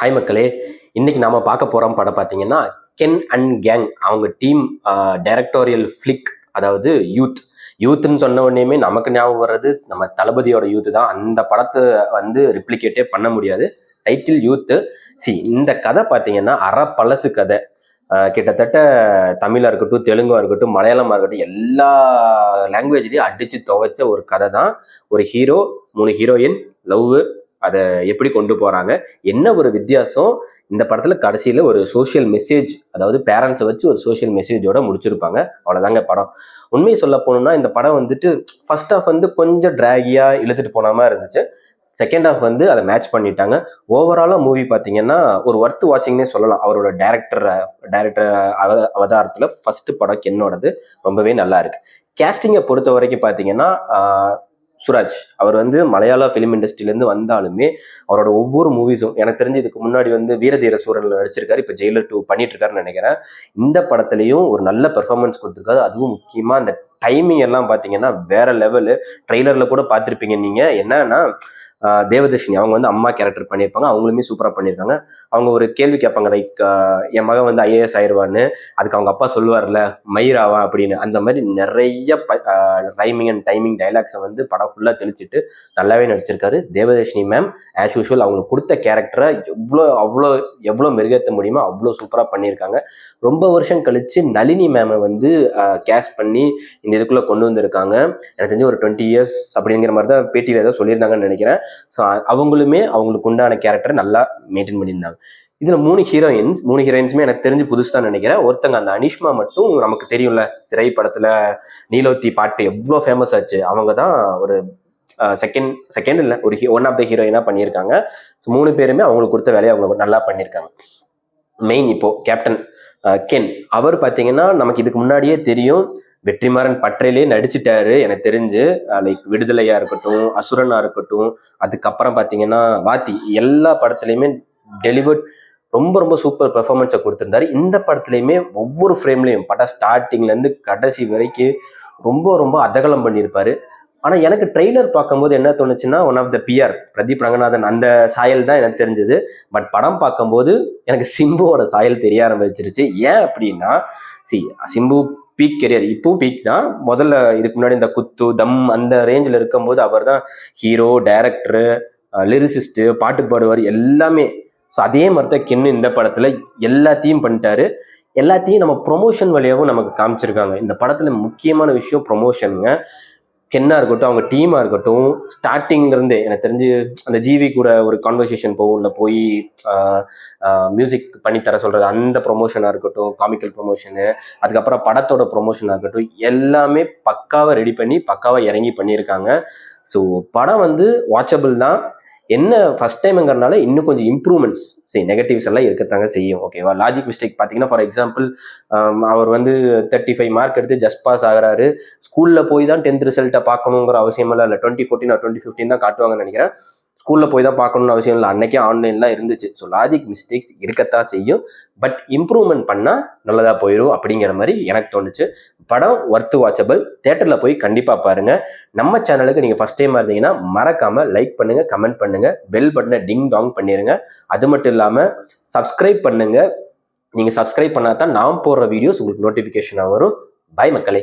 Hi மக்களே, இன்னைக்கு நாம பார்க்க போறோம் படம் பார்த்தீங்கன்னா கென் அண்ட் கேங். அவங்க டீம் டைரக்டோரியல் ஃபிளிக், அதாவது யூத்னு சொன்ன உடனேயுமே நமக்கு ஞாபகம் வர்றது நம்ம தளபதியோட யூத் தான். அந்த படத்தை ரிப்ளிகேட்டே பண்ண முடியாது. Title youth. இந்த கதை பார்த்தீங்கன்னா பழசு கதை. கிட்டத்தட்ட தமிழா இருக்கட்டும், தெலுங்கா இருக்கட்டும், மலையாளமா இருக்கட்டும், எல்லா லாங்குவேஜ்லயும் அடிச்சு துவைச்ச ஒரு கதை தான். ஒரு ஹீரோ, 3 ஹீரோயின், லவ், அதை எப்படி கொண்டு போறாங்க, என்ன ஒரு வித்தியாசம். இந்த படத்துல கடைசியில ஒரு சோசியல் மெசேஜ், அதாவது பேரண்ட்ஸை வச்சு ஒரு சோசியல் மெசேஜோட முடிச்சிருப்பாங்க. அவ்வளவுதாங்க படம். உண்மையை சொல்ல போனோம்னா இந்த படம் ஃபர்ஸ்ட் ஹாஃப் கொஞ்சம் டிராகியா இழுத்துட்டு போனாம இருந்துச்சு. செகண்ட் ஹாஃப் அதை மேட்ச் பண்ணிட்டாங்க. ஓவராலா மூவி பார்த்தீங்கன்னா ஒரு ஒர்த் வாட்சிங்னே சொல்லலாம். அவரோட டைரக்டர் அவதாரத்துல ஃபர்ஸ்ட் படம் என்னோடது ரொம்பவே நல்லா இருக்கு. கேஸ்டிங்கை பொறுத்த வரைக்கும் பார்த்தீங்கன்னா சுராஜ் அவர் மலையாள ஃபிலிம் இண்டஸ்ட்ரியிலேருந்து வந்தாலுமே அவரோட ஒவ்வொரு மூவிஸும் எனக்கு தெரிஞ்சு இதுக்கு முன்னாடி வீரதீர சூரனில் நடிச்சிருக்காரு. இப்போ ஜெயிலர் 2 பண்ணிட்டு இருக்காருன்னு நினைக்கிறேன். இந்த படத்துலையும் ஒரு நல்ல பெர்ஃபார்மன்ஸ் கொடுத்துருக்காரு. அதுவும் முக்கியமாக அந்த டைமிங் எல்லாம் பார்த்தீங்கன்னா வேற லெவலு. ட்ரெய்லரில் கூட பார்த்துருப்பீங்க நீங்கள். என்னன்னா தேவதர்ஷினி அவங்க அம்மா கேரக்டர் பண்ணியிருப்பாங்க. அவங்களுமே சூப்பராக பண்ணியிருக்காங்க. அவங்க ஒரு கேள்வி கேட்பாங்க, லைக் என் மகன் IAS ஆயிடுவான்னு. அதுக்கு அவங்க அப்பா சொல்லுவார்ல மயிராவா அப்படின்னு. அந்த மாதிரி நிறைய ரைமிங் அண்ட் டைமிங் டைலாக்ஸை படம் ஃபுல்லாக தெளிச்சுட்டு நல்லாவே நடிச்சிருக்காரு. தேவதர்ஷினி மேம் ஆஸ் யூஷுவல் அவங்களுக்கு கொடுத்த கேரக்டரை எவ்வளோ மெருகேற்ற முடியுமோ அவ்வளோ சூப்பராக பண்ணியிருக்காங்க. ரொம்ப வருஷம் கழிச்சு நளினி மேமை கேஸ்ட் பண்ணி இந்த இதுக்குள்ளே கொண்டு வந்திருக்காங்க. எனக்கு தெரிஞ்சு ஒரு 20 years அப்படிங்கிற மாதிரி தான் பேட்டியில் ஏதோ சொல்லியிருந்தாங்கன்னு நினைக்கிறேன். ஸோ அவங்களுக்கு உண்டான கேரக்டரை நல்லா மெயின்டைன் பண்ணியிருந்தாங்க. இதுல 3 ஹீரோயின்ஸுமே எனக்கு தெரிஞ்சு புதுசு தான் நினைக்கிறேன். ஒருத்தங்க அந்த அனிஷ்மா மட்டும் நமக்கு தெரியும்ல, சிறை படத்துல நீலோத்தி பாட்டு எவ்வளோ ஃபேமஸ் ஆச்சு. அவங்க தான் ஒரு செகண்ட் இல்லை, ஒரு ஒன் ஆஃப் த ஹீரோயினா பண்ணியிருக்காங்க. ஸோ 3 பேருமே அவங்களுக்கு கொடுத்த வேலையை அவங்க நல்லா பண்ணியிருக்காங்க. மெயின் இப்போ கேப்டன் கென் அவர் பார்த்தீங்கன்னா நமக்கு இதுக்கு முன்னாடியே தெரியும். வெற்றிமாறன் பற்றையிலே நடிச்சிட்டாரு எனக்கு தெரிஞ்சு. லைக் விடுதலையா இருக்கட்டும், அசுரனா இருக்கட்டும், அதுக்கப்புறம் பார்த்தீங்கன்னா வாத்தி, எல்லா படத்துலையுமே டெலிவர்ட் ரொம்ப ரொம்ப சூப்பர் பெர்ஃபார்மன்ஸை கொடுத்துருந்தாரு. இந்த படத்துலையுமே ஒவ்வொரு ஃப்ரேம்லையும் படம் ஸ்டார்டிங்லேருந்து கடைசி வரைக்கும் ரொம்ப ரொம்ப அதகலம் பண்ணியிருப்பாரு. ஆனால் எனக்கு ட்ரெய்லர் பார்க்கும்போது என்ன தோணுச்சுன்னா one of the PR Pradeep Ranganathan அந்த சாயல் தான் எனக்கு தெரிஞ்சது. பட் படம் பார்க்கும்போது எனக்கு சிம்புவோட சாயல் தெரிய ஆரம்பிச்சிருச்சு. ஏன் அப்படின்னா சிம்பு பீக் கெரியர், இப்பவும் பீக் தான். முதல்ல இதுக்கு முன்னாடி இந்த குத்து தம் அந்த ரேஞ்சில் இருக்கும்போது அவர் தான் ஹீரோ, டைரக்டரு, லிரிசிஸ்ட்டு, பாட்டு பாடுவார், எல்லாமே. ஸோ அதே மாதிரி தான் கென்னு இந்த படத்தில் எல்லாத்தையும் பண்ணிட்டாரு. எல்லாத்தையும் நம்ம ப்ரொமோஷன் வழியாகவும் நமக்கு காமிச்சிருக்காங்க. இந்த படத்தில் முக்கியமான விஷயம் ப்ரொமோஷனுங்க. கென்னா இருக்கட்டும், அவங்க டீமாக இருக்கட்டும், ஸ்டார்டிங்லேருந்தே எனக்கு தெரிஞ்சு அந்த ஜிவி கூட ஒரு கான்வர்சேஷன் போகும், இல்லை போய் மியூசிக் பண்ணித்தர சொல்கிறது, அந்த ப்ரொமோஷனாக இருக்கட்டும், காமிக்கல் ப்ரொமோஷனு, அதுக்கப்புறம் படத்தோட ப்ரொமோஷனாக இருக்கட்டும், எல்லாமே பக்காவாக ரெடி பண்ணி பக்காவாக இறங்கி பண்ணியிருக்காங்க. ஸோ படம் வாட்சபிள் தான். என்ன ஃபர்ஸ்ட் டைம்ங்கிறனால இன்னும் கொஞ்சம் இம்ப்ரூவ்மெண்ட்ஸ், நெகட்டிவ்ஸ் எல்லாம் இருக்கத்தாங்க செய்யும். ஓகேவா? லாஜிக் மிஸ்டேக் பார்த்தீங்கன்னா, ஃபார் எக்ஸாம்பிள் அவர் 35 மார்க் எடுத்து ஜஸ்ட் பாஸ் ஆகிறாரு. ஸ்கூலில் போய் தான் 10th ரிசல்ட்டை பார்க்கணுங்கிற அவசியமெல்லாம் இல்லை. 2014 or 2015 தான் காட்டுவாங்கன்னு நினைக்கிறேன். ஸ்கூலில் போய் தான் பார்க்கணும்னு அவசியம் இல்லை. அன்னைக்கே ஆன்லைன்லாம் இருந்துச்சு. ஸோ லாஜிக் மிஸ்டேக்ஸ் இருக்கத்தான் செய்யும். பட் இம்ப்ரூவ்மெண்ட் பண்ணால் நல்லதாக போயிடும் அப்படிங்கிற மாதிரி எனக்கு தோணுச்சு. படம் ஒர்த்து வாட்சபிள். தேட்டரில் போய் கண்டிப்பாக பாருங்கள். நம்ம சேனலுக்கு நீங்கள் ஃபஸ்ட் டைமாக இருந்தீங்கன்னா மறக்காமல் லைக் பண்ணுங்கள், கமெண்ட் பண்ணுங்கள், பெல் பட்டனை டிங் டாங் பண்ணிடுங்க. அது மட்டும் இல்லாமல் சப்ஸ்கிரைப் பண்ணுங்கள். நீங்கள் சப்ஸ்கிரைப் பண்ணால் தான் நான் போடுற வீடியோஸ் உங்களுக்கு நோட்டிஃபிகேஷனாக வரும். பாய் மக்களே.